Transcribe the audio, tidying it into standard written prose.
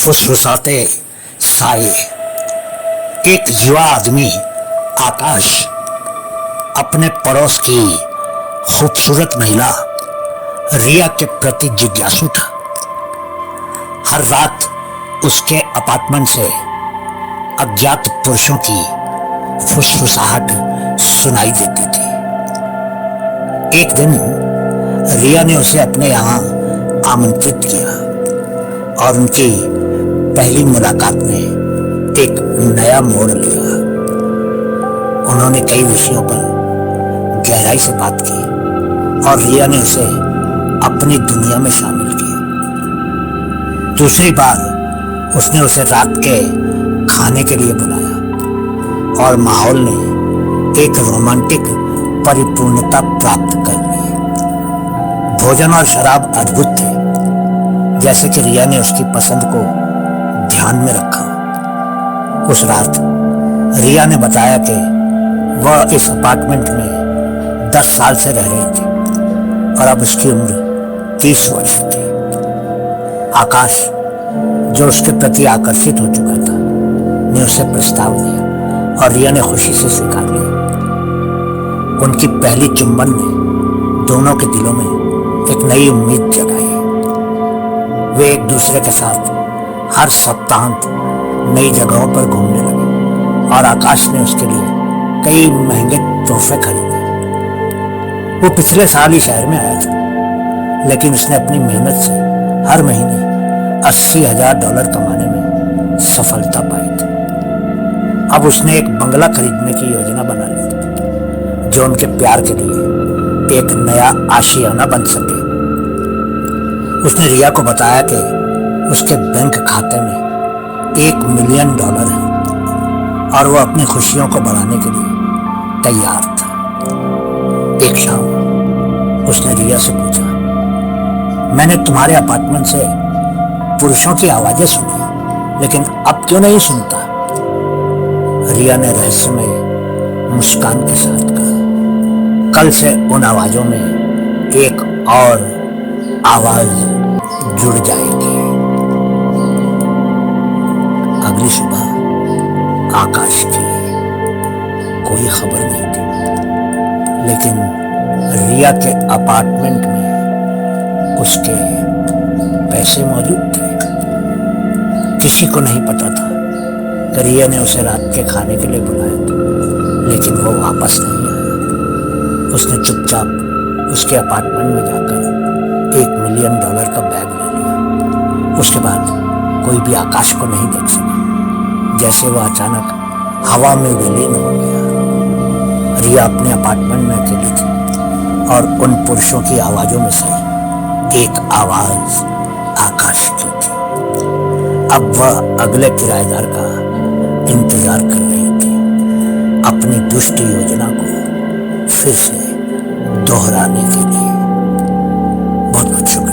फुसफुसाते साए। एक युवा आदमी आकाश अपने पड़ोस की खूबसूरत महिला रिया के प्रति जिज्ञासु था। हर रात उसके अपार्टमेंट से अज्ञात पुरुषों की फुसफुसाहट सुनाई देती थी। एक दिन रिया ने उसे अपने यहाँ आमंत्रित किया और उनकी पहली मुलाकात ने एक नया मोड़ लिया। उन्होंने कई विषयों पर गहराई से बात की और रिया ने उसे अपनी दुनिया में शामिल किया। दूसरी बार उसने उसे रात के खाने के लिए बुलाया और माहौल ने एक रोमांटिक परिपूर्णता प्राप्त कर ली। भोजन और शराब अद्भुत थे, जैसे कि रिया ने उसकी पसंद को ध्यान में रखा। उस रात रिया ने बताया कि वह इस अपार्टमेंट में 10 साल से रह रही थी और अब उसकी उम्र 30 वर्ष थी। आकाश, जो उसके प्रति आकर्षित हो चुका था, ने उसे प्रस्ताव दिया और रिया ने खुशी से स्वीकार लिया। उनकी पहली चुंबन ने दोनों के दिलों में एक नई उम्मीद जगाई। वे एक दूसरे के साथ हर सप्ताहांत नई जगहों पर घूमने लगे और आकाश ने उसके लिए कई महंगे तोहफे खरीदे। वो पिछले साल ही शहर में आया था, लेकिन उसने अपनी मेहनत से हर महीने $80,000 कमाने में सफलता पाई थी। अब उसने एक बंगला खरीदने की योजना बना ली थी, जो उनके प्यार के लिए एक नया आशियाना बन सके। उसने रिया को बताया कि उसके बैंक खाते में $1 मिलियन है और वो अपनी खुशियों को बढ़ाने के लिए तैयार था। एक शाम उसने रिया से पूछा, मैंने तुम्हारे अपार्टमेंट से पुरुषों की आवाजें सुनी, लेकिन अब क्यों नहीं सुनता? रिया ने रहस्यमय मुस्कान के साथ कहा, कल से उन आवाजों में एक और आवाज जुड़ जाएगी। अगली सुबह आकाश की कोई खबर नहीं थी, लेकिन रिया के अपार्टमेंट में उसके पैसे मौजूद थे। किसी को नहीं पता था कि रिया ने उसे रात के खाने के लिए बुलाया था, लेकिन वो वापस नहीं आया। उसने चुपचाप उसके अपार्टमेंट में जाकर $1 मिलियन का बैग ले लिया। उसके बाद कोई भी आकाश को नहीं देख सका, जैसे वो अचानक हवा में विलीन हो गया। रिया अपने अपार्टमेंट में अकेली थी और उन पुरुषों की आवाजों में से एक आवाज आकाश की थी। अब वह अगले किराएदार का इंतजार कर रही थी, अपनी दुष्ट योजना को फिर से दोहराने के लिए। बहुत बहुत शुक्रिया।